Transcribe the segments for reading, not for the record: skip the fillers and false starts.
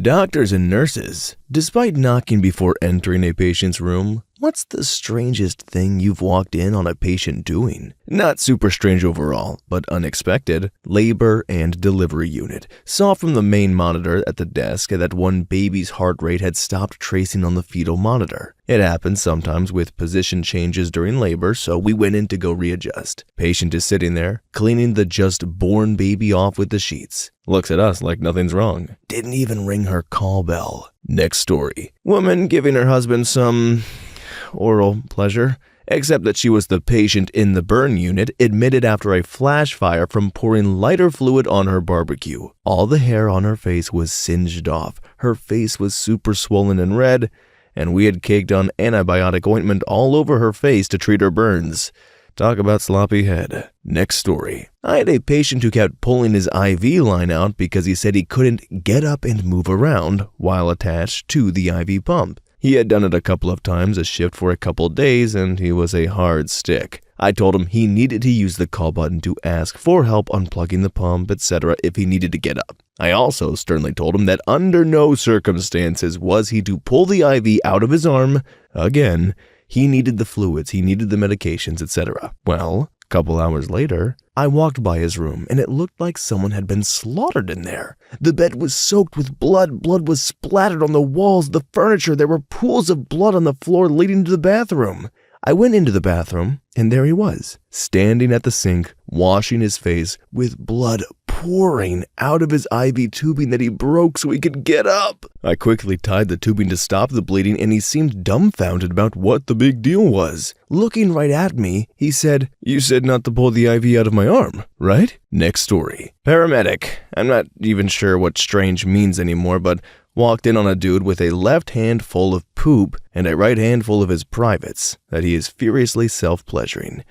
Doctors and nurses, despite knocking before entering a patient's room, what's the strangest thing you've walked in on a patient doing? Not super strange overall, but unexpected. Labor and delivery unit saw from the main monitor at the desk that one baby's heart rate had stopped tracing on the fetal monitor. It happens sometimes with position changes during labor, so we went in to go readjust. Patient is sitting there, cleaning the just born baby off with the sheets. Looks at us like nothing's wrong. Didn't even ring her call bell. Next story. Woman giving her husband some oral pleasure, except that she was the patient in the burn unit, admitted after a flash fire from pouring lighter fluid on her barbecue. All the hair on her face was singed off. Her face was super swollen and red, and we had caked on antibiotic ointment all over her face to treat her burns. Talk about sloppy head. Next story. I had a patient who kept pulling his IV line out because he said he couldn't get up and move around while attached to the IV pump. He had done it a couple of times a shift for a couple days, and he was a hard stick. I told him he needed to use the call button to ask for help unplugging the pump, etc. if he needed to get up. I also sternly told him that under no circumstances was he to pull the IV out of his arm. Again, he needed the fluids, he needed the medications, etc. Well, a couple hours later, I walked by his room and it looked like someone had been slaughtered in there. The bed was soaked with blood. Blood was splattered on the walls, the furniture. There were pools of blood on the floor leading to the bathroom. I went into the bathroom, and there he was, standing at the sink, washing his face with blood pouring out of his IV tubing that he broke so he could get up. I quickly tied the tubing to stop the bleeding, and he seemed dumbfounded about what the big deal was. Looking right at me, he said, "You said not to pull the IV out of my arm, right?" Next story. Paramedic. I'm not even sure what strange means anymore, but walked in on a dude with a left hand full of poop and a right hand full of his privates that he is furiously self-pleasuring.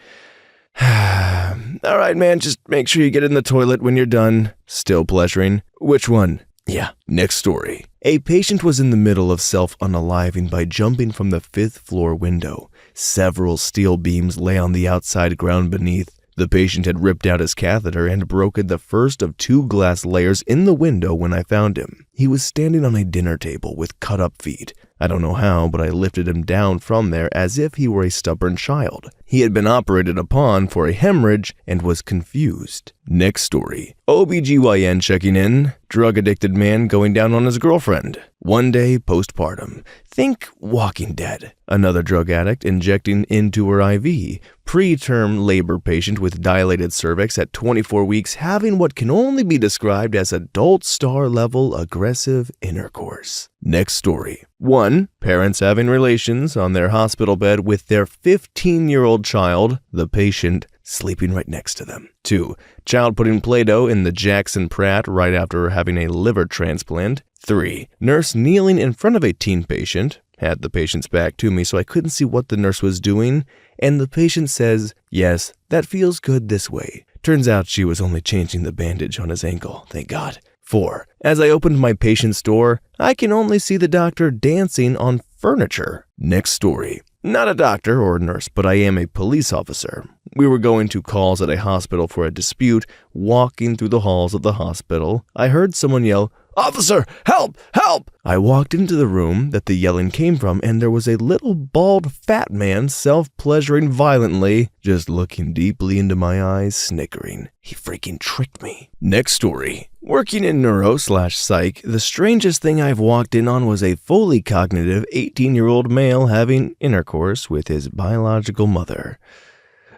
All right, man, just make sure you get in the toilet when you're done. Still pleasuring. Which one? Yeah. Next story. A patient was in the middle of self-unaliving by jumping from the 5th floor window. Several steel beams lay on the outside ground beneath. The patient had ripped out his catheter and broken the first of 2 glass layers in the window when I found him. He was standing on a dinner table with cut-up feet. I don't know how, but I lifted him down from there as if he were a stubborn child. He had been operated upon for a hemorrhage and was confused. Next story. OBGYN checking in. Drug-addicted man going down on his girlfriend. One day postpartum. Think Walking Dead. Another drug addict injecting into her IV. Preterm labor patient with dilated cervix at 24 weeks having what can only be described as adult star-level aggressive intercourse. Next story. 1. Parents having relations on their hospital bed with their 15-year-old child, the patient, sleeping right next to them. 2. Child putting Play-Doh in the Jackson Pratt right after having a liver transplant. 3. Nurse kneeling in front of a teen patient, had the patient's back to me so I couldn't see what the nurse was doing, and the patient says, "Yes, that feels good this way." Turns out she was only changing the bandage on his ankle, thank God. 4. As I opened my patient's door, I can only see the doctor dancing on furniture. Next story. Not a doctor or nurse, but I am a police officer. We were going to calls at a hospital for a dispute. Walking through the halls of the hospital, I heard someone yell, "Officer, help, help!" I walked into the room that the yelling came from, and there was a little bald fat man self-pleasuring violently, just looking deeply into my eyes, snickering. He freaking tricked me. Next story. Working in neuro/psych, the strangest thing I've walked in on was a fully cognitive 18-year-old male having intercourse with his biological mother.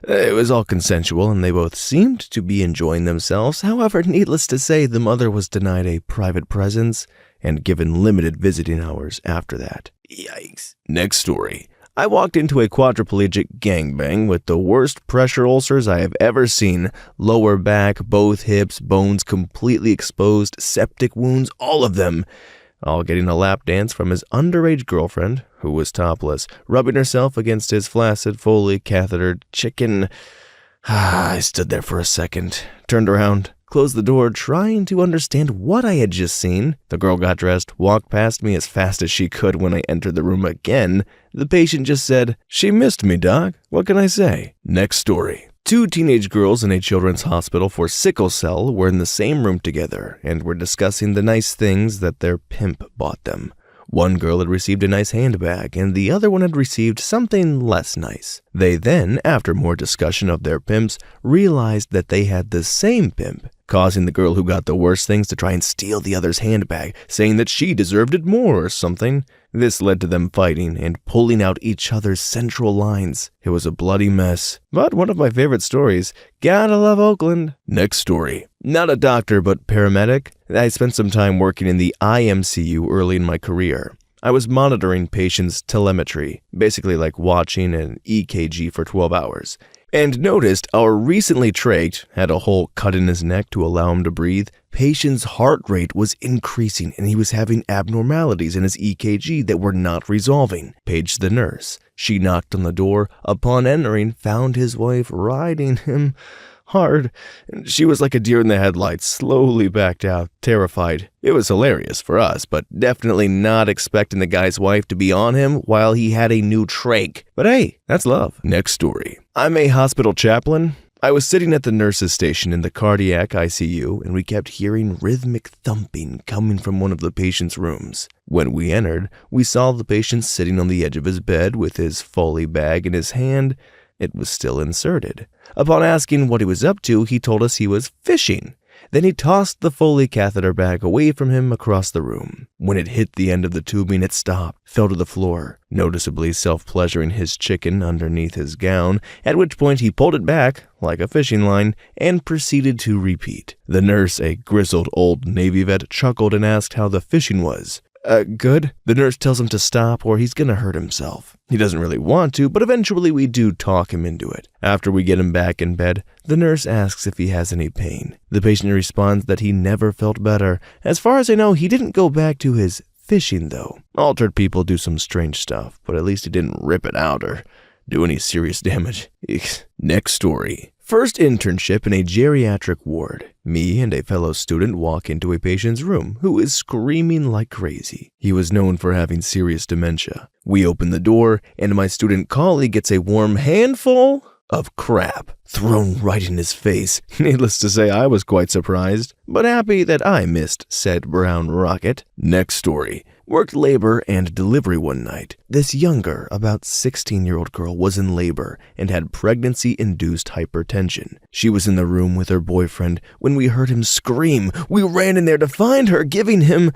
It was all consensual, and they both seemed to be enjoying themselves. However, needless to say, the mother was denied a private presence and given limited visiting hours after that. Yikes. Next story. I walked into a quadriplegic gangbang with the worst pressure ulcers I have ever seen. Lower back, both hips, bones completely exposed, septic wounds, all of them. All getting a lap dance from his underage girlfriend, who was topless, rubbing herself against his flaccid, fully cathetered chicken. I stood there for a second, turned around, closed the door, trying to understand what I had just seen. The girl got dressed, walked past me as fast as she could. When I entered the room again, the patient just said, "She missed me, Doc. What can I say?" Next story. Two teenage girls in a children's hospital for sickle cell were in the same room together and were discussing the nice things that their pimp bought them. One girl had received a nice handbag, and the other one had received something less nice. They then, after more discussion of their pimps, realized that they had the same pimp, causing the girl who got the worst things to try and steal the other's handbag, saying that she deserved it more or something. This led to them fighting and pulling out each other's central lines. It was a bloody mess, but one of my favorite stories. Gotta love Oakland. Next story. Not a doctor, but paramedic. I spent some time working in the IMCU early in my career. I was monitoring patients' telemetry, basically like watching an EKG for 12 hours, and noticed our recently trached had a hole cut in his neck to allow him to breathe. Patient's heart rate was increasing and he was having abnormalities in his EKG that were not resolving. Paged the nurse. She knocked on the door. Upon entering, found his wife riding him hard. She was like a deer in the headlights, slowly backed out, terrified. It was hilarious for us, but definitely not expecting the guy's wife to be on him while he had a new trach. But hey, that's love. Next story. I'm a hospital chaplain. I was sitting at the nurse's station in the cardiac ICU, and we kept hearing rhythmic thumping coming from one of the patient's rooms. When we entered, we saw the patient sitting on the edge of his bed with his Foley bag in his hand. It was still inserted. Upon asking what he was up to, he told us he was fishing. Then he tossed the Foley catheter bag away from him across the room. When it hit the end of the tubing, it stopped, fell to the floor, noticeably self-pleasuring his chicken underneath his gown, at which point he pulled it back, like a fishing line, and proceeded to repeat. The nurse, a grizzled old Navy vet, chuckled and asked how the fishing was. Good. The nurse tells him to stop or he's gonna hurt himself. He doesn't really want to, but eventually we do talk him into it. After we get him back in bed, the nurse asks if he has any pain. The patient responds that he never felt better. As far as I know, he didn't go back to his fishing though. Altered people do some strange stuff, but at least he didn't rip it out or do any serious damage. Next story. First internship in a geriatric ward. Me and a fellow student walk into a patient's room who is screaming like crazy. He was known for having serious dementia. We open the door and my student colleague gets a warm handful of crap thrown right in his face. Needless to say, I was quite surprised, but happy that I missed said brown rocket. Next story. Worked labor and delivery one night. This younger, about 16-year-old girl was in labor and had pregnancy-induced hypertension. She was in the room with her boyfriend when we heard him scream. We ran in there to find her, giving him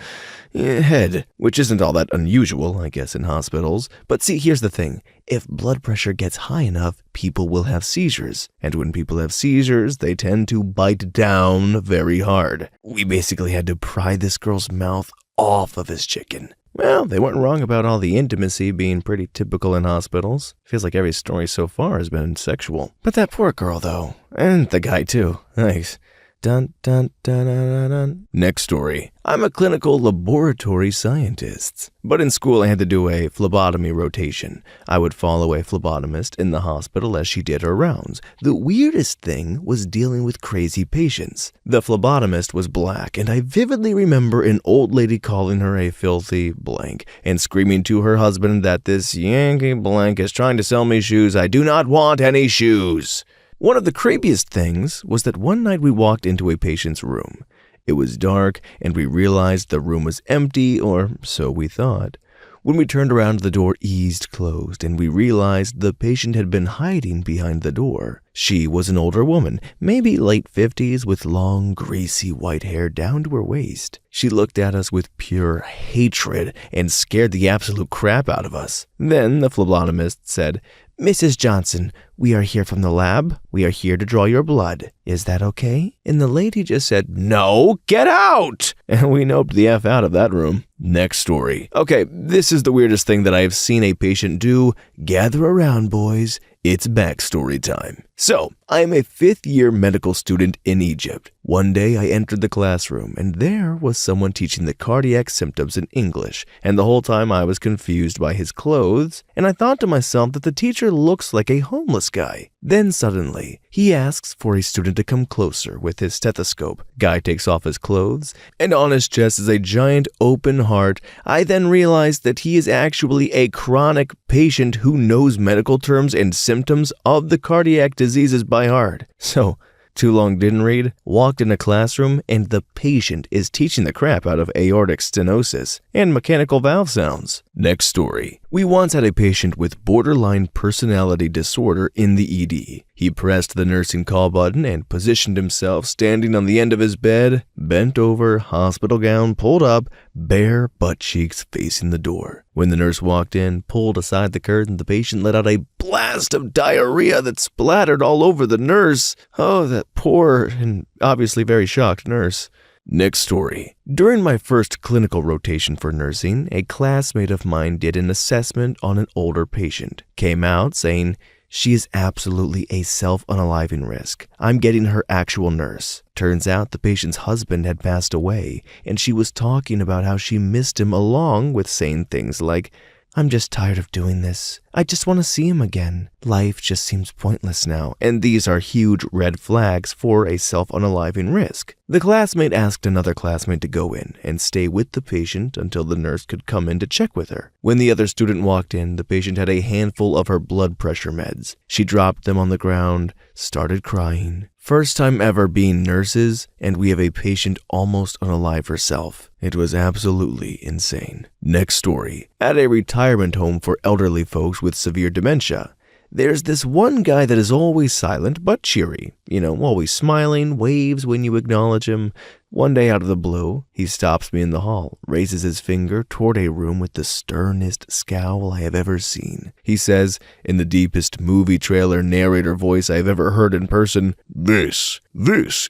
head, which isn't all that unusual, I guess, in hospitals. But see, here's the thing. If blood pressure gets high enough, people will have seizures. And when people have seizures, they tend to bite down very hard. We basically had to pry this girl's mouth off of his chicken. Well, they weren't wrong about all the intimacy being pretty typical in hospitals. Feels like every story so far has been sexual. But that poor girl, though. And the guy, too. Thanks. Dun, dun, dun, dun, dun, dun. Next story. I'm a clinical laboratory scientist, but in school I had to do a phlebotomy rotation. I would follow a phlebotomist in the hospital as she did her rounds. The weirdest thing was dealing with crazy patients. The phlebotomist was black, and I vividly remember an old lady calling her a filthy blank and screaming to her husband that this Yankee blank is trying to sell me shoes. I do not want any shoes. One of the creepiest things was that one night we walked into a patient's room. It was dark, and we realized the room was empty, or so we thought. When we turned around, the door eased closed, and we realized the patient had been hiding behind the door. She was an older woman, maybe late 50s, with long, greasy white hair down to her waist. She looked at us with pure hatred and scared the absolute crap out of us. Then the phlebotomist said, "Mrs. Johnson, we are here from the lab. We are here to draw your blood. Is that okay?" And the lady just said, "No, get out!" And we noped the F out of that room. Next story. Okay, this is the weirdest thing that I have seen a patient do. Gather around, boys. It's backstory time. So, I am a 5th-year medical student in Egypt. One day I entered the classroom and there was someone teaching the cardiac symptoms in English, and the whole time I was confused by his clothes, and I thought to myself that the teacher looks like a homeless guy. Then suddenly, he asks for a student to come closer with his stethoscope. Guy takes off his clothes, and on his chest is a giant open heart. I then realized that he is actually a chronic patient who knows medical terms and symptoms of the cardiac diseases by heart. So, too long didn't read, walked in a classroom, and the patient is teaching the crap out of aortic stenosis and mechanical valve sounds. Next story. We once had a patient with borderline personality disorder in the ED. He pressed the nursing call button and positioned himself standing on the end of his bed, bent over, hospital gown pulled up, bare butt cheeks facing the door. When the nurse walked in, pulled aside the curtain, the patient let out a blast of diarrhea that splattered all over the nurse. Oh, that poor and obviously very shocked nurse. Next story. During my first clinical rotation for nursing, a classmate of mine did an assessment on an older patient. Came out saying, "She is absolutely a self-unaliving risk. I'm getting her actual nurse." Turns out the patient's husband had passed away, and she was talking about how she missed him, along with saying things like, "I'm just tired of doing this. I just want to see him again. Life just seems pointless now." And these are huge red flags for a self-unaliving risk. The classmate asked another classmate to go in and stay with the patient until the nurse could come in to check with her. When the other student walked in, the patient had a handful of her blood pressure meds. She dropped them on the ground, started crying. First time ever being nurses, and we have a patient almost unalive herself. It was absolutely insane. Next story. At a retirement home for elderly folks with severe dementia, there's this one guy that is always silent but cheery. Always smiling, waves when you acknowledge him. One day out of the blue, he stops me in the hall, raises his finger toward a room with the sternest scowl I have ever seen. He says, in the deepest movie trailer narrator voice I've ever heard in person, This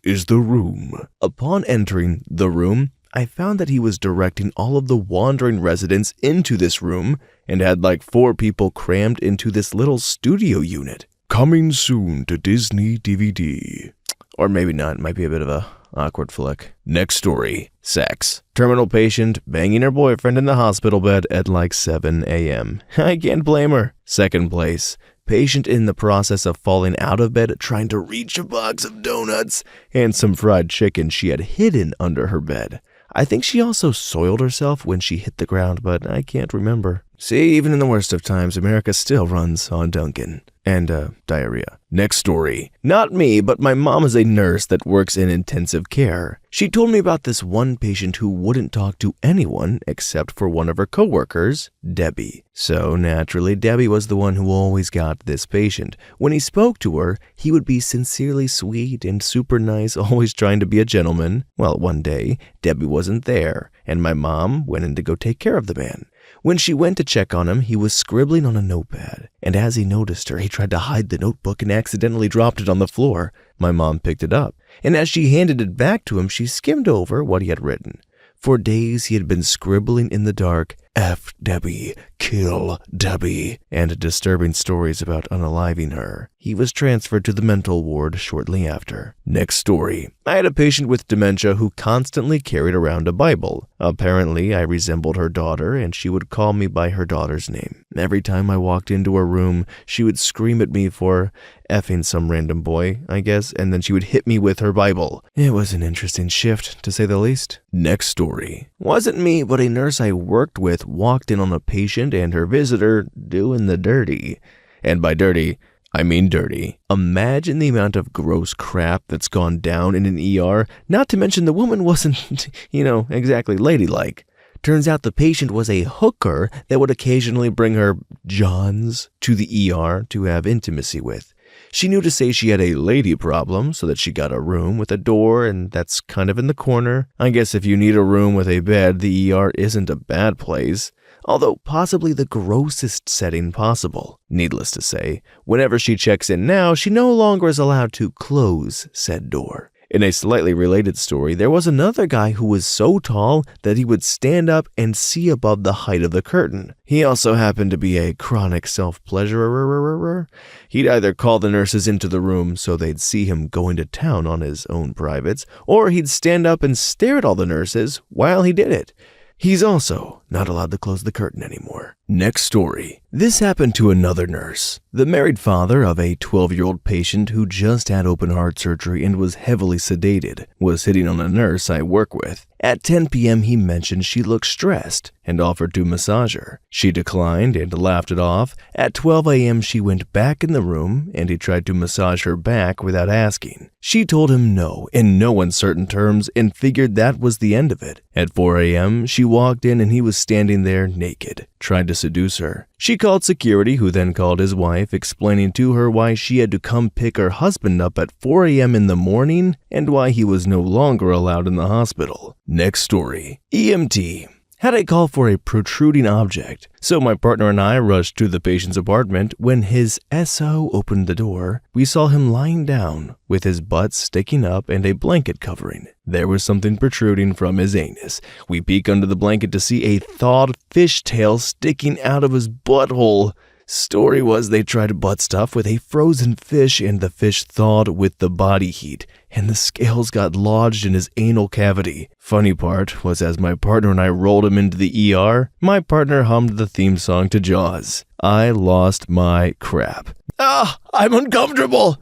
is the room." Upon entering the room, I found that he was directing all of the wandering residents into this room and had like 4 people crammed into this little studio unit. Coming soon to Disney DVD. Or maybe not, it might be a bit of a awkward flick. Next story. Sex. Terminal patient banging her boyfriend in the hospital bed at like 7 a.m. I can't blame her. Second place. Patient in the process of falling out of bed trying to reach a box of donuts and some fried chicken she had hidden under her bed. I think she also soiled herself when she hit the ground, but I can't remember. See, even in the worst of times, America still runs on Dunkin' and diarrhea. Next story. Not me, but my mom is a nurse that works in intensive care. She told me about this one patient who wouldn't talk to anyone except for one of her coworkers, Debbie. So naturally, Debbie was the one who always got this patient. When he spoke to her, he would be sincerely sweet and super nice, always trying to be a gentleman. Well, one day, Debbie wasn't there, and my mom went in to go take care of the man. When she went to check on him, he was scribbling on a notepad, and as he noticed her, he tried to hide the notebook and accidentally dropped it on the floor. My mom picked it up, and as she handed it back to him, she skimmed over what he had written. For days he had been scribbling in the dark, "F Debbie, kill Debbie," and disturbing stories about unaliving her. He was transferred to the mental ward shortly after. Next story. I had a patient with dementia who constantly carried around a Bible. Apparently, I resembled her daughter, and she would call me by her daughter's name. Every time I walked into her room, she would scream at me for effing some random boy, I guess, and then she would hit me with her Bible. It was an interesting shift, to say the least. Next story. Wasn't me, but a nurse I worked with walked in on a patient and her visitor doing the dirty. And by dirty, I mean dirty. Imagine the amount of gross crap that's gone down in an ER, not to mention the woman wasn't, exactly ladylike. Turns out the patient was a hooker that would occasionally bring her Johns to the ER to have intimacy with. She knew to say she had a lady problem, so that she got a room with a door, and that's kind of in the corner. I guess if you need a room with a bed, the ER isn't a bad place, although possibly the grossest setting possible. Needless to say, whenever she checks in now, she no longer is allowed to close said door. In a slightly related story, there was another guy who was so tall that he would stand up and see above the height of the curtain. He also happened to be a chronic self-pleasurer. He'd either call the nurses into the room so they'd see him going to town on his own privates, or he'd stand up and stare at all the nurses while he did it. He's also not allowed to close the curtain anymore. Next story. This happened to another nurse. The married father of a 12-year-old patient who just had open heart surgery and was heavily sedated was hitting on a nurse I work with. At 10 p.m. he mentioned she looked stressed and offered to massage her. She declined and laughed it off. At 12 a.m. she went back in the room and he tried to massage her back without asking. She told him no in no uncertain terms and figured that was the end of it. At 4 a.m. she walked in and he was standing there naked, tried to seduce her. She called security, who then called his wife, explaining to her why she had to come pick her husband up at 4 a.m. in the morning and why he was no longer allowed in the hospital. Next story. EMT had a call for a protruding object, so my partner and I rushed to the patient's apartment. When his SO opened the door, we saw him lying down with his butt sticking up and a blanket covering. There was something protruding from his anus. We peek under the blanket to see a thawed fishtail sticking out of his butthole. Story was they tried butt stuff with a frozen fish and the fish thawed with the body heat, and the scales got lodged in his anal cavity. Funny part was as my partner and I rolled him into the ER, my partner hummed the theme song to Jaws. I lost my crap. I'm uncomfortable.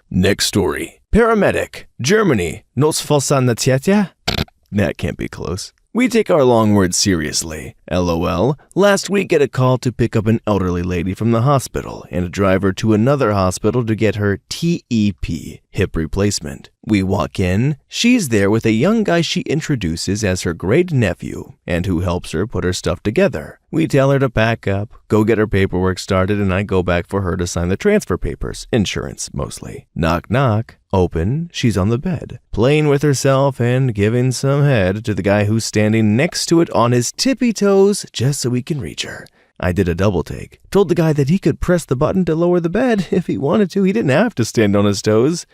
Next story. Paramedic. Germany. Nosfalsanatiatia? That can't be close. We take our long words seriously. LOL. Last week get a call to pick up an elderly lady from the hospital and drive her to another hospital to get her TEP, hip replacement. We walk in. She's there with a young guy she introduces as her great nephew and who helps her put her stuff together. We tell her to pack up, go get her paperwork started, and I go back for her to sign the transfer papers, insurance mostly. Knock knock. Open, she's on the bed, playing with herself and giving some head to the guy who's standing next to it on his tippy toes just so he can reach her. I did a double take, told the guy that he could press the button to lower the bed if he wanted to. He didn't have to stand on his toes.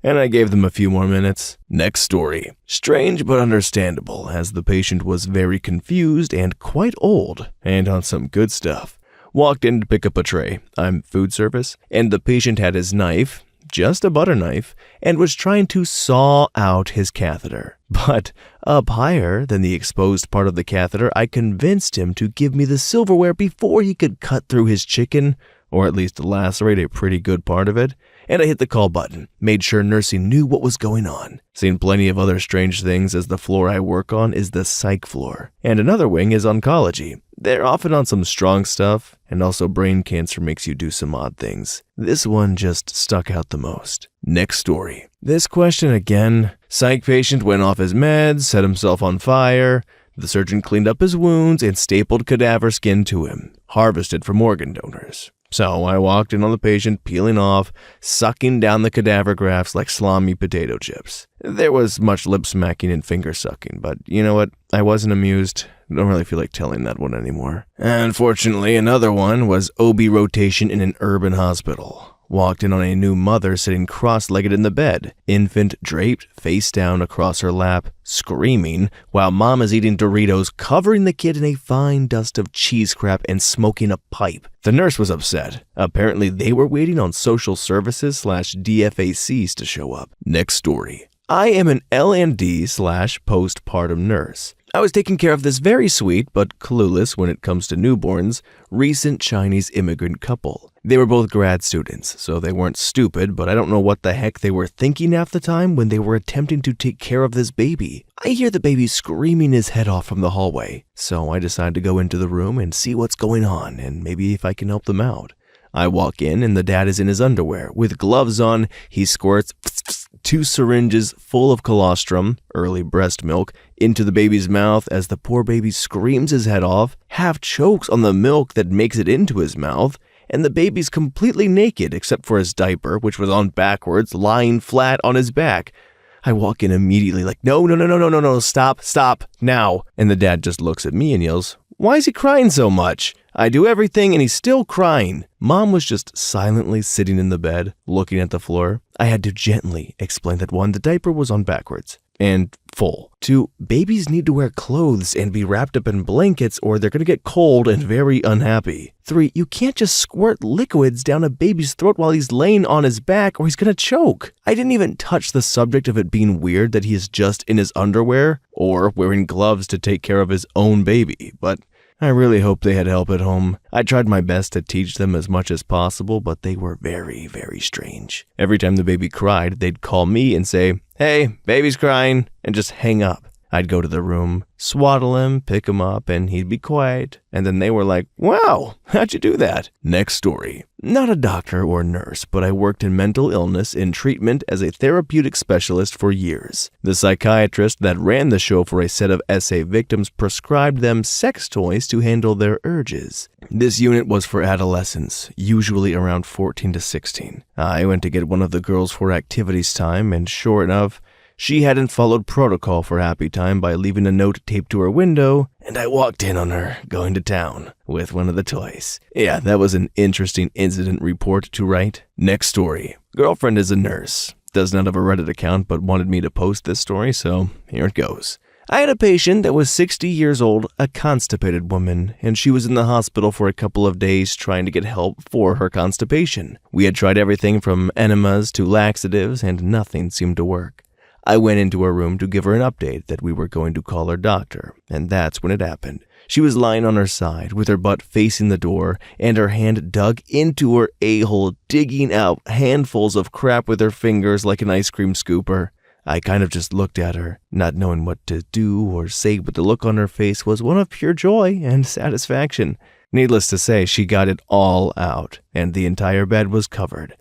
And I gave them a few more minutes. Next story. Strange but understandable, as the patient was very confused and quite old, and on some good stuff. Walked in to pick up a tray. I'm food service, and the patient had his knife, just a butter knife, and was trying to saw out his catheter. But up higher than the exposed part of the catheter, I convinced him to give me the silverware before he could cut through his chicken, or at least lacerate a pretty good part of it. And I hit the call button, made sure nursing knew what was going on. Seen plenty of other strange things, as the floor I work on is the psych floor, and another wing is oncology. They're often on some strong stuff, and also brain cancer makes you do some odd things. This one just stuck out the most. Next story. This question again. Psych patient went off his meds, set himself on fire. The surgeon cleaned up his wounds and stapled cadaver skin to him, harvested from organ donors. So I walked in on the patient peeling off, sucking down the cadaver grafts like salami potato chips. There was much lip smacking and finger sucking, but you know what? I wasn't amused. I don't really feel like telling that one anymore. Unfortunately, another one was OB rotation in an urban hospital. Walked in on a new mother sitting cross-legged in the bed, infant draped face down across her lap, screaming, while mom is eating Doritos, covering the kid in a fine dust of cheese crap and smoking a pipe. The nurse was upset. Apparently they were waiting on social services/DFACs to show up. Next story. I am an LND/postpartum nurse. I was taking care of this very sweet, but clueless when it comes to newborns, recent Chinese immigrant couple. They were both grad students, so they weren't stupid, but I don't know what the heck they were thinking half the time when they were attempting to take care of this baby. I hear the baby screaming his head off from the hallway, so I decide to go into the room and see what's going on and maybe if I can help them out. I walk in and the dad is in his underwear. With gloves on, he squirts 2 syringes full of colostrum, early breast milk, into the baby's mouth as the poor baby screams his head off, half chokes on the milk that makes it into his mouth, and the baby's completely naked except for his diaper, which was on backwards, lying flat on his back. I walk in immediately like, no, stop, now. And the dad just looks at me and yells, Why is he crying so much? I do everything and he's still crying. Mom was just silently sitting in the bed, looking at the floor. I had to gently explain that 1, the diaper was on backwards and full. 2, babies need to wear clothes and be wrapped up in blankets or they're going to get cold and very unhappy. 3, you can't just squirt liquids down a baby's throat while he's laying on his back or he's going to choke. I didn't even touch the subject of it being weird that he is just in his underwear or wearing gloves to take care of his own baby, but I really hope they had help at home. I tried my best to teach them as much as possible, but they were very, very strange. Every time the baby cried, they'd call me and say, "Hey, baby's crying," and just hang up. I'd go to the room, swaddle him, pick him up, and he'd be quiet. And then they were like, "Wow, how'd you do that?" Next story. Not a doctor or nurse, but I worked in mental illness in treatment as a therapeutic specialist for years. The psychiatrist that ran the show for a set of SA victims prescribed them sex toys to handle their urges. This unit was for adolescents, usually around 14 to 16. I went to get one of the girls for activities time, and sure enough, she hadn't followed protocol for happy time by leaving a note taped to her window, and I walked in on her going to town with one of the toys. Yeah, that was an interesting incident report to write. Next story. Girlfriend is a nurse. Does not have a Reddit account, but wanted me to post this story, so here it goes. I had a patient that was 60 years old, a constipated woman, and she was in the hospital for a couple of days trying to get help for her constipation. We had tried everything from enemas to laxatives, and nothing seemed to work. I went into her room to give her an update that we were going to call her doctor, and that's when it happened. She was lying on her side with her butt facing the door and her hand dug into her a-hole, digging out handfuls of crap with her fingers like an ice cream scooper. I kind of just looked at her, not knowing what to do or say, but the look on her face was one of pure joy and satisfaction. Needless to say, she got it all out, and the entire bed was covered.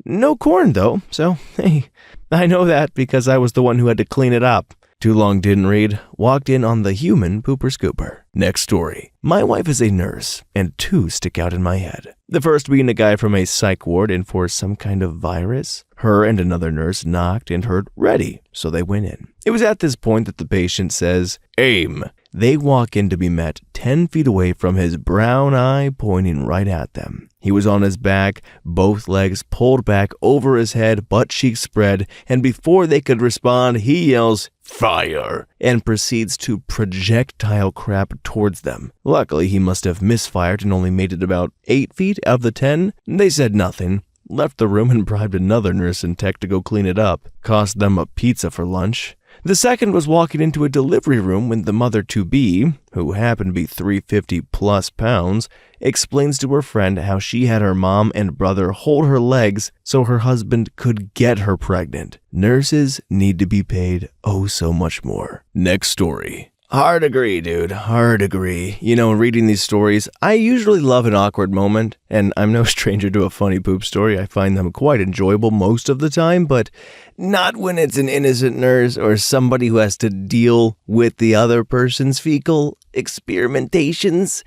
No corn, though, so hey, I know that because I was the one who had to clean it up. Too long didn't read, walked in on the human pooper scooper. Next story. My wife is a nurse, and 2 stick out in my head. The first being a guy from a psych ward in for some kind of virus. Her and another nurse knocked and heard "ready," so they went in. It was at this point that the patient says, "Aim." They walk in to be met 10 feet away from his brown eye pointing right at them. He was on his back, both legs pulled back over his head, butt cheeks spread, and before they could respond, he yells, "Fire!" and proceeds to projectile crap towards them. Luckily, he must have misfired and only made it about 8 feet out of the 10. They said nothing, left the room and bribed another nurse and tech to go clean it up. Cost them a pizza for lunch. The second was walking into a delivery room when the mother-to-be, who happened to be 350 plus pounds, explains to her friend how she had her mom and brother hold her legs so her husband could get her pregnant. Nurses need to be paid oh so much more. Next story. Hard agree, dude. Hard agree. You know, reading these stories, I usually love an awkward moment, and I'm no stranger to a funny poop story. I find them quite enjoyable most of the time, but not when it's an innocent nurse or somebody who has to deal with the other person's fecal experimentations.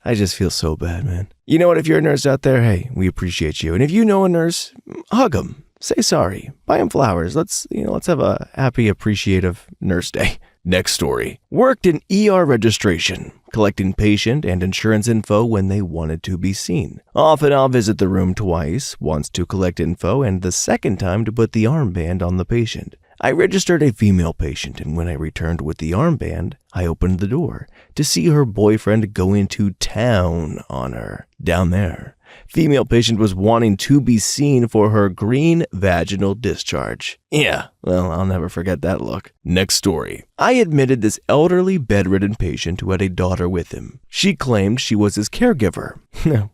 I just feel so bad, man. You know what? If you're a nurse out there, hey, we appreciate you. And if you know a nurse, hug them. Say sorry. Buy them flowers. Let's have a happy, appreciative nurse day. Next story. Worked in ER registration, collecting patient and insurance info when they wanted to be seen. Often I'll visit the room twice, once to collect info and the second time to put the armband on the patient. I registered a female patient, and when I returned with the armband, I opened the door to see her boyfriend going to town on her. Down there, female patient was wanting to be seen for her green vaginal discharge. Yeah, well, I'll never forget that look. Next story. I admitted this elderly bedridden patient who had a daughter with him. She claimed she was his caregiver.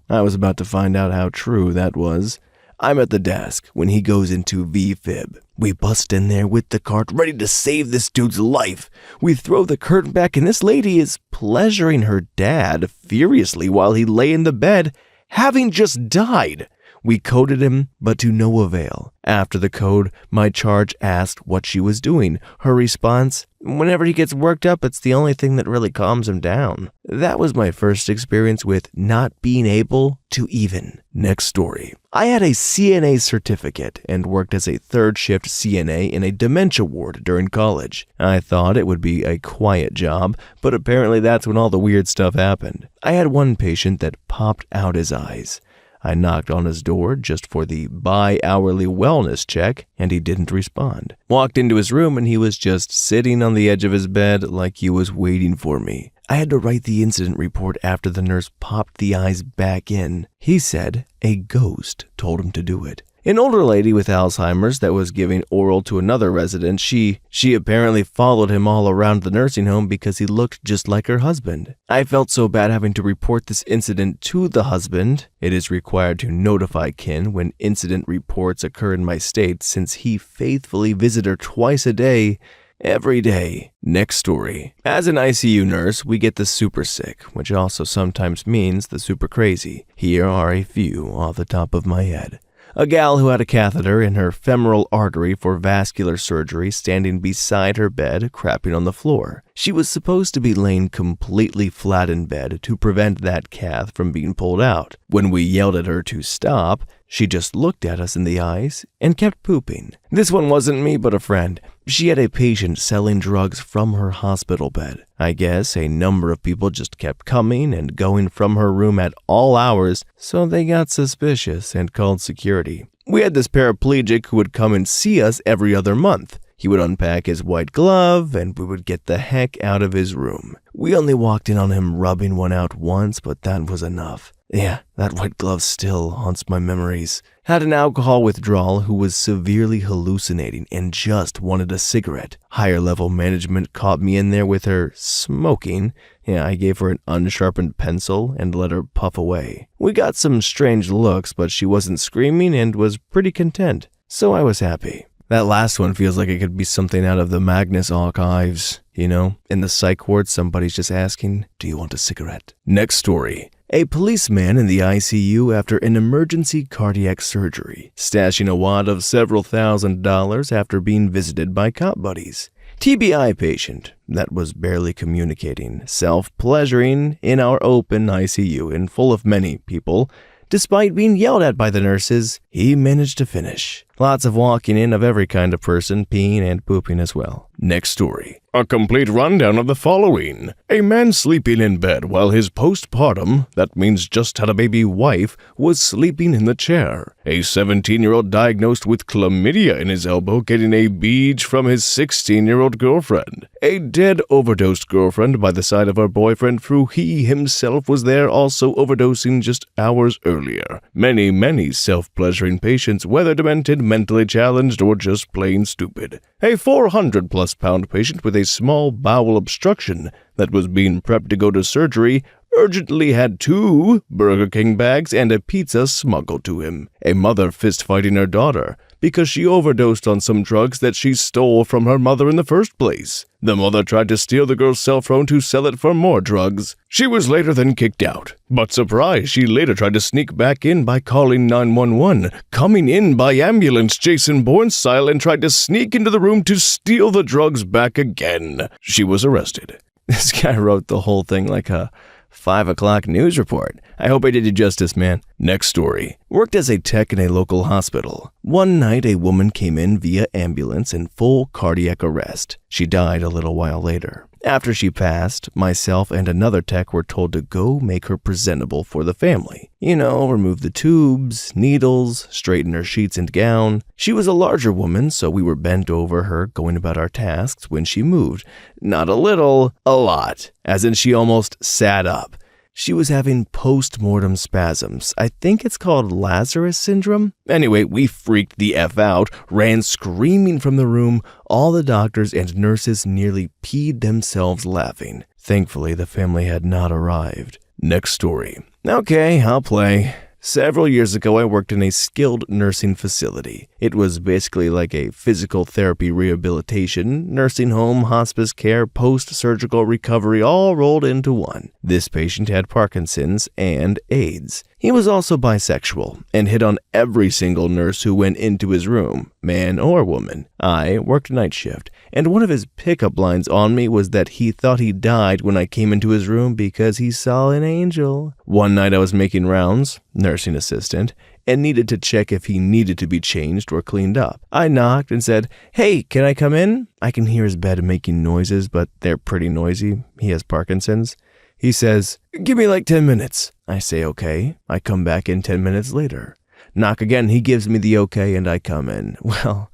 I was about to find out how true that was. I'm at the desk when he goes into VFib. We bust in there with the cart, ready to save this dude's life. We throw the curtain back, and this lady is pleasuring her dad furiously while he lay in the bed, having just died. We coded him, but to no avail. After the code, my charge asked what she was doing. Her response, "Whenever he gets worked up, it's the only thing that really calms him down." That was my first experience with not being able to even. Next story. I had a CNA certificate and worked as a third shift CNA in a dementia ward during college. I thought it would be a quiet job, but apparently that's when all the weird stuff happened. I had one patient that popped out his eyes. I knocked on his door just for the bi-hourly wellness check, and he didn't respond. Walked into his room and he was just sitting on the edge of his bed like he was waiting for me. I had to write the incident report after the nurse popped the eyes back in. He said a ghost told him to do it. An older lady with Alzheimer's that was giving oral to another resident, she apparently followed him all around the nursing home because he looked just like her husband. I felt so bad having to report this incident to the husband. It is required to notify kin when incident reports occur in my state since he faithfully visited her twice a day, every day. Next story. As an ICU nurse, we get the super sick, which also sometimes means the super crazy. Here are a few off the top of my head. A gal who had a catheter in her femoral artery for vascular surgery standing beside her bed, crapping on the floor. She was supposed to be laying completely flat in bed to prevent that cath from being pulled out. When we yelled at her to stop, she just looked at us in the eyes and kept pooping. This one wasn't me, but a friend. She had a patient selling drugs from her hospital bed. I guess a number of people just kept coming and going from her room at all hours, so they got suspicious and called security. We had this paraplegic who would come and see us every other month. He would unpack his white glove, and we would get the heck out of his room. We only walked in on him rubbing one out once, but that was enough. Yeah, that white glove still haunts my memories. Had an alcohol withdrawal who was severely hallucinating and just wanted a cigarette. Higher level management caught me in there with her smoking. Yeah, I gave her an unsharpened pencil and let her puff away. We got some strange looks, but she wasn't screaming and was pretty content. So I was happy. That last one feels like it could be something out of the Magnus archives, you know? In the psych ward, somebody's just asking, "Do you want a cigarette?" Next story. A policeman in the ICU after an emergency cardiac surgery, stashing a wad of several $1,000s after being visited by cop buddies. TBI patient that was barely communicating, self-pleasuring in our open ICU and full of many people. Despite being yelled at by the nurses, he managed to finish. Lots of walking in of every kind of person, peeing and pooping as well. Next story. A complete rundown of the following. A man sleeping in bed while his postpartum, that means just had a baby wife, was sleeping in the chair. A 17-year-old diagnosed with chlamydia in his elbow getting a beach from his 16-year-old girlfriend. A dead overdosed girlfriend by the side of her boyfriend who he himself was there also overdosing just hours earlier. Many self-pleasuring patients, whether demented, mentally challenged, or just plain stupid. A 400-plus pound patient with a small bowel obstruction that was being prepped to go to surgery urgently had 2 Burger King bags and a pizza smuggled to him. A mother fist-fighting her daughter because she overdosed on some drugs that she stole from her mother in the first place. The mother tried to steal the girl's cell phone to sell it for more drugs. She was later then kicked out. But surprise, she later tried to sneak back in by calling 911, coming in by ambulance Jason Bourne style, and tried to sneak into the room to steal the drugs back again. She was arrested. This guy wrote the whole thing like a 5 o'clock news report. I hope I did you justice, man. Next story. Worked as a tech in a local hospital. One night, a woman came in via ambulance in full cardiac arrest. She died a little while later. After she passed, myself and another tech were told to go make her presentable for the family. You know, remove the tubes, needles, straighten her sheets and gown. She was a larger woman, so we were bent over her going about our tasks when she moved. Not a little, a lot. As in she almost sat up. She was having post-mortem spasms. I think it's called Lazarus syndrome. Anyway, we freaked the F out, ran screaming from the room. All the doctors and nurses nearly peed themselves laughing. Thankfully, the family had not arrived. Next story. Okay, I'll play. Several years ago, I worked in a skilled nursing facility. It was basically like a physical therapy rehabilitation, nursing home, hospice care, post-surgical recovery all rolled into one. This patient had Parkinson's and AIDS. He was also bisexual and hit on every single nurse who went into his room, man or woman. I worked night shift, and one of his pickup lines on me was that he thought he died when I came into his room because he saw an angel. One night I was making rounds, nursing assistant, and needed to check if he needed to be changed or cleaned up. I knocked and said, "Hey, can I come in?" I can hear his bed making noises, but they're pretty noisy. He has Parkinson's. He says, "Give me like 10 minutes. I say, okay. I come back in 10 minutes later. Knock again, he gives me the okay, and I come in. Well,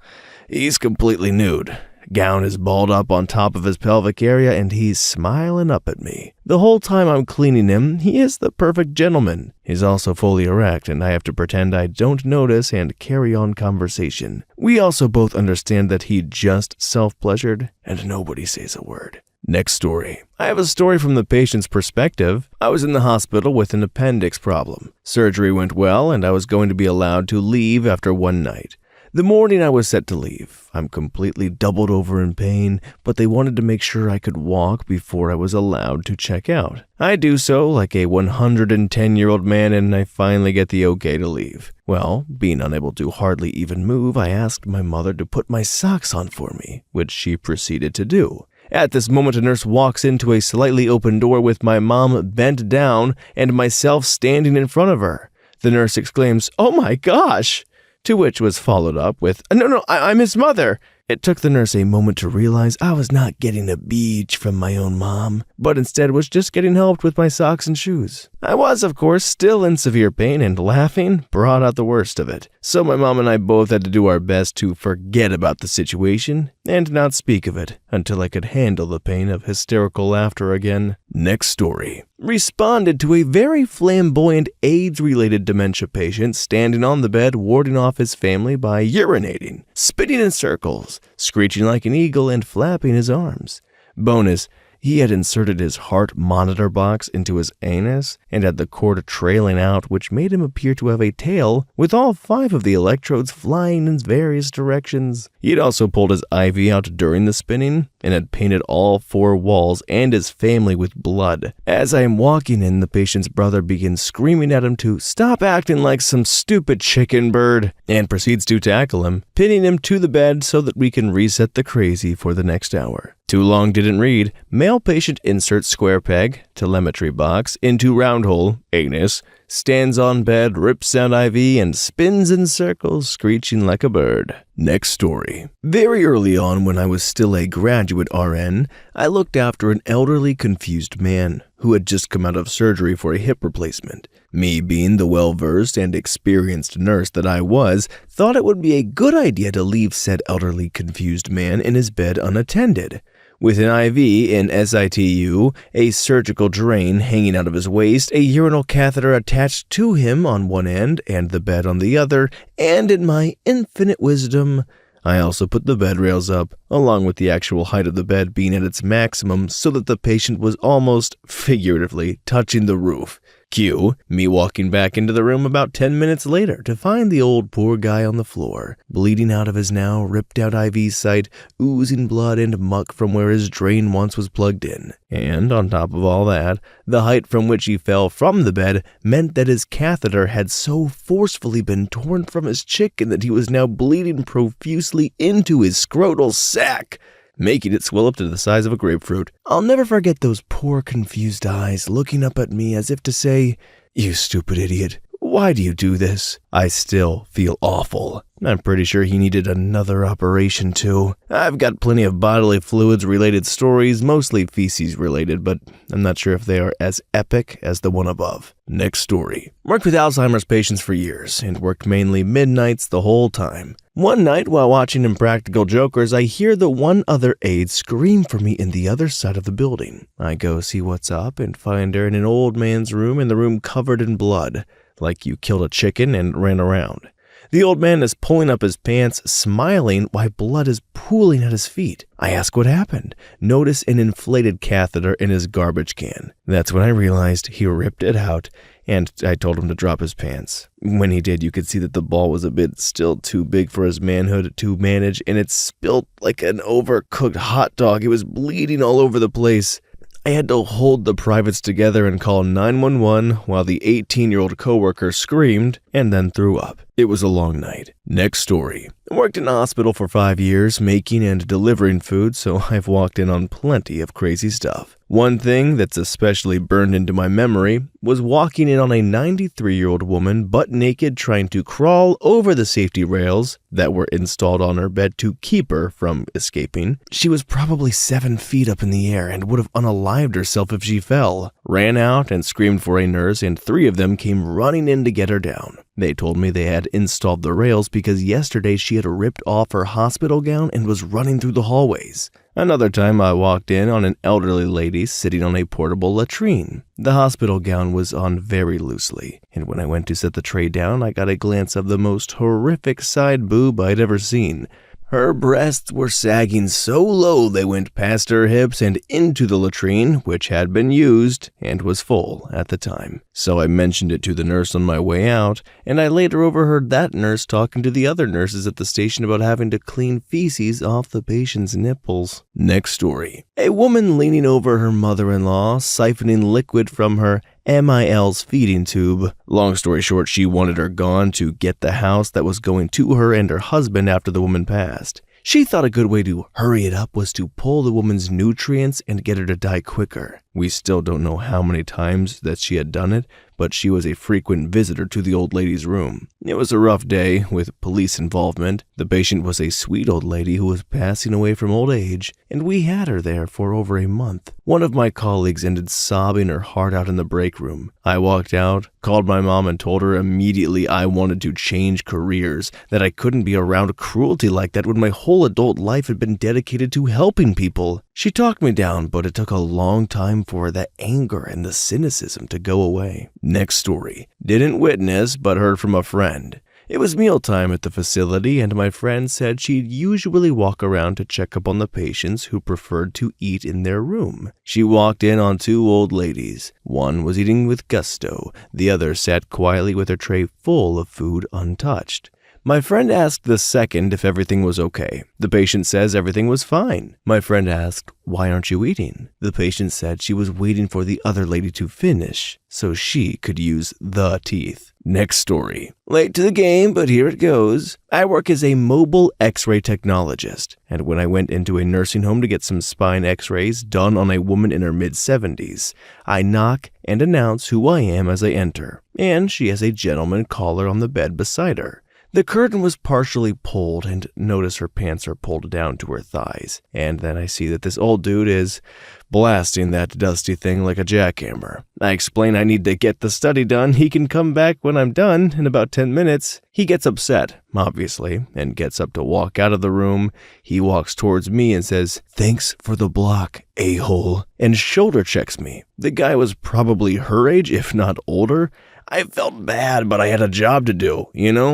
he's completely nude. Gown is balled up on top of his pelvic area, and he's smiling up at me. The whole time I'm cleaning him, he is the perfect gentleman. He's also fully erect, and I have to pretend I don't notice and carry on conversation. We also both understand that he just self-pleasured, and nobody says a word. Next story. I have a story from the patient's perspective. I was in the hospital with an appendix problem. Surgery went well, and I was going to be allowed to leave after one night. The morning I was set to leave, I'm completely doubled over in pain, but they wanted to make sure I could walk before I was allowed to check out. I do so like a 110-year-old man, and I finally get the okay to leave. Well, being unable to hardly even move, I asked my mother to put my socks on for me, which she proceeded to do. At this moment, a nurse walks into a slightly open door with my mom bent down and myself standing in front of her. The nurse exclaims, "Oh my gosh!" To which was followed up with, No, I'm his mother." It took the nurse a moment to realize I was not getting a beach from my own mom, but instead was just getting helped with my socks and shoes. I was, of course, still in severe pain, and laughing brought out the worst of it. So my mom and I both had to do our best to forget about the situation and not speak of it until I could handle the pain of hysterical laughter again. Next story. Responded to a very flamboyant AIDS-related dementia patient standing on the bed warding off his family by urinating, spinning in circles, screeching like an eagle, and flapping his arms. Bonus, he had inserted his heart monitor box into his anus and had the cord trailing out, which made him appear to have a tail with all 5 of the electrodes flying in various directions. He had also pulled his IV out during the spinning and had painted all 4 walls and his family with blood. As I am walking in, the patient's brother begins screaming at him to stop acting like some stupid chicken bird and proceeds to tackle him, pinning him to the bed so that we can reset the crazy for the next hour. Too long didn't read. Male patient inserts square peg, telemetry box, into round hole, anus, stands on bed, rips out IV, and spins in circles, screeching like a bird. Next story. Very early on, when I was still a graduate RN, I looked after an elderly, confused man who had just come out of surgery for a hip replacement. Me, being the well-versed and experienced nurse that I was, thought it would be a good idea to leave said elderly, confused man in his bed unattended. With an IV in situ, a surgical drain hanging out of his waist, a urinal catheter attached to him on one end and the bed on the other, and in my infinite wisdom, I also put the bed rails up, along with the actual height of the bed being at its maximum so that the patient was almost, figuratively, touching the roof. Cue me walking back into the room about 10 minutes later to find the old poor guy on the floor, bleeding out of his now ripped out IV site, oozing blood and muck from where his drain once was plugged in. And on top of all that, the height from which he fell from the bed meant that his catheter had so forcefully been torn from his chicken that he was now bleeding profusely into his scrotal sac, making it swell up to the size of a grapefruit. I'll never forget those poor confused eyes looking up at me as if to say, "You stupid idiot, why do you do this?" I still feel awful. I'm pretty sure he needed another operation too. I've got plenty of bodily fluids related stories, mostly feces related, but I'm not sure if they are as epic as the one above. Next story. Worked with Alzheimer's patients for years and worked mainly midnights the whole time. One night while watching Impractical Jokers, I hear the one other aide scream for me in the other side of the building. I go see what's up and find her in an old man's room, and the room covered in blood, like you killed a chicken and ran around. The old man is pulling up his pants, smiling while blood is pooling at his feet. I ask what happened. Notice an inflated catheter in his garbage can. That's when I realized he ripped it out, and I told him to drop his pants. When he did, you could see that the ball was a bit still too big for his manhood to manage, and it spilt like an overcooked hot dog. It was bleeding all over the place. I had to hold the privates together and call 911 while the 18-year-old coworker screamed and then threw up. It was a long night. Next story. I worked in a hospital for 5 years, making and delivering food, so I've walked in on plenty of crazy stuff. One thing that's especially burned into my memory was walking in on a 93-year-old woman butt naked trying to crawl over the safety rails that were installed on her bed to keep her from escaping. She was probably 7 feet up in the air and would have unalived herself if she fell. Ran out and screamed for a nurse, and 3 of them came running in to get her down. They told me they had installed the rails because yesterday she had ripped off her hospital gown and was running through the hallways. Another time I walked in on an elderly lady sitting on a portable latrine. The hospital gown was on very loosely, and when I went to set the tray down, I got a glance of the most horrific side boob I'd ever seen. Her breasts were sagging so low they went past her hips and into the latrine, which had been used and was full at the time. So I mentioned it to the nurse on my way out, and I later overheard that nurse talking to the other nurses at the station about having to clean feces off the patient's nipples. Next story. A woman leaning over her mother-in-law, siphoning liquid from her MIL's feeding tube. Long story short, she wanted her gone to get the house that was going to her and her husband after the woman passed. She thought a good way to hurry it up was to pull the woman's nutrients and get her to die quicker. We still don't know how many times that she had done it, but she was a frequent visitor to the old lady's room. It was a rough day with police involvement. The patient was a sweet old lady who was passing away from old age, and we had her there for over a month. One of my colleagues ended sobbing her heart out in the break room. I walked out, called my mom, and told her immediately I wanted to change careers, that I couldn't be around cruelty like that when my whole adult life had been dedicated to helping people. She talked me down, but it took a long time for the anger and the cynicism to go away. Next story. Didn't witness, but heard from a friend. It was mealtime at the facility, and my friend said she'd usually walk around to check up on the patients who preferred to eat in their room. She walked in on 2 old ladies. One was eating with gusto. The other sat quietly with her tray full of food untouched. My friend asked the second if everything was okay. The patient says everything was fine. My friend asked, "Why aren't you eating?" The patient said she was waiting for the other lady to finish so she could use the teeth. Next story. Late to the game, but here it goes. I work as a mobile x-ray technologist, and when I went into a nursing home to get some spine x-rays done on a woman in her mid-70s, I knock and announce who I am as I enter, and she has a gentleman caller on the bed beside her. The curtain was partially pulled, and notice her pants are pulled down to her thighs. And then I see that this old dude is blasting that dusty thing like a jackhammer. I explain I need to get the study done. He can come back when I'm done in about 10 minutes. He gets upset, obviously, and gets up to walk out of the room. He walks towards me and says, "Thanks for the block, a-hole," and shoulder checks me. The guy was probably her age, if not older. I felt bad, but I had a job to do,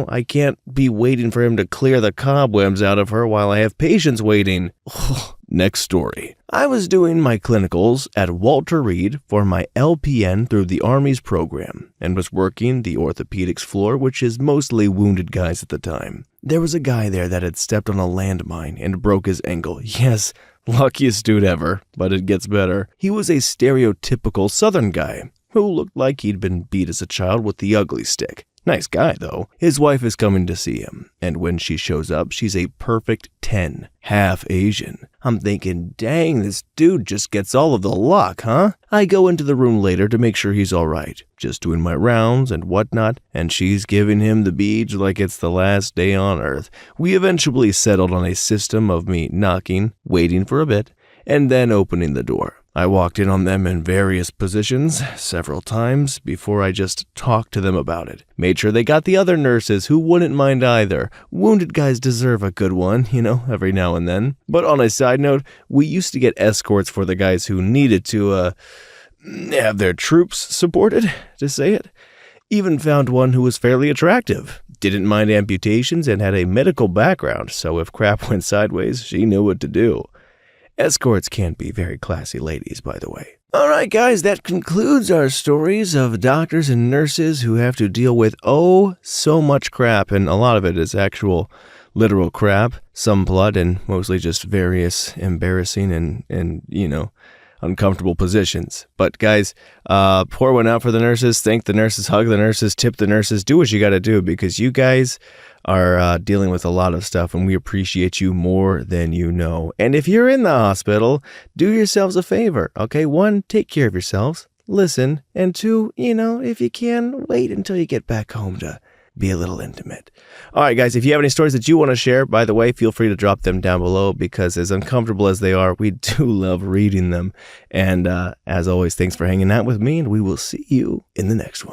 I can't be waiting for him to clear the cobwebs out of her while I have patients waiting. Next story. I was doing my clinicals at Walter Reed for my LPN through the Army's program and was working the orthopedics floor, which is mostly wounded guys at the time. There was a guy there that had stepped on a landmine and broke his ankle. Yes, luckiest dude ever, but it gets better. He was a stereotypical Southern guy who looked like he'd been beat as a child with the ugly stick. Nice guy, though. His wife is coming to see him, and when she shows up, she's a perfect 10, half Asian. I'm thinking, dang, this dude just gets all of the luck, huh? I go into the room later to make sure he's all right, just doing my rounds and whatnot, and she's giving him the beads like it's the last day on earth. We eventually settled on a system of me knocking, waiting for a bit, and then opening the door. I walked in on them in various positions several times before I just talked to them about it. Made sure they got the other nurses who wouldn't mind either. Wounded guys deserve a good one, every now and then. But on a side note, we used to get escorts for the guys who needed to, have their troops supported, to say it. Even found one who was fairly attractive. didn't mind amputations and had a medical background, so if crap went sideways, she knew what to do. Escorts can be very classy ladies, by the way. Alright guys, that concludes our stories of doctors and nurses who have to deal with so much crap, and a lot of it is actual literal crap, some blood, and mostly just various embarrassing and uncomfortable positions. But guys, pour one out for the nurses, thank the nurses, hug the nurses, tip the nurses, do what you gotta do, because you guys are dealing with a lot of stuff, and we appreciate you more than you know. And if you're in the hospital, do yourselves a favor, okay? 1, take care of yourselves, listen, and 2, if you can, wait until you get back home to be a little intimate. All right, guys, if you have any stories that you want to share, by the way, feel free to drop them down below, because as uncomfortable as they are, we do love reading them. And as always, thanks for hanging out with me, and we will see you in the next one.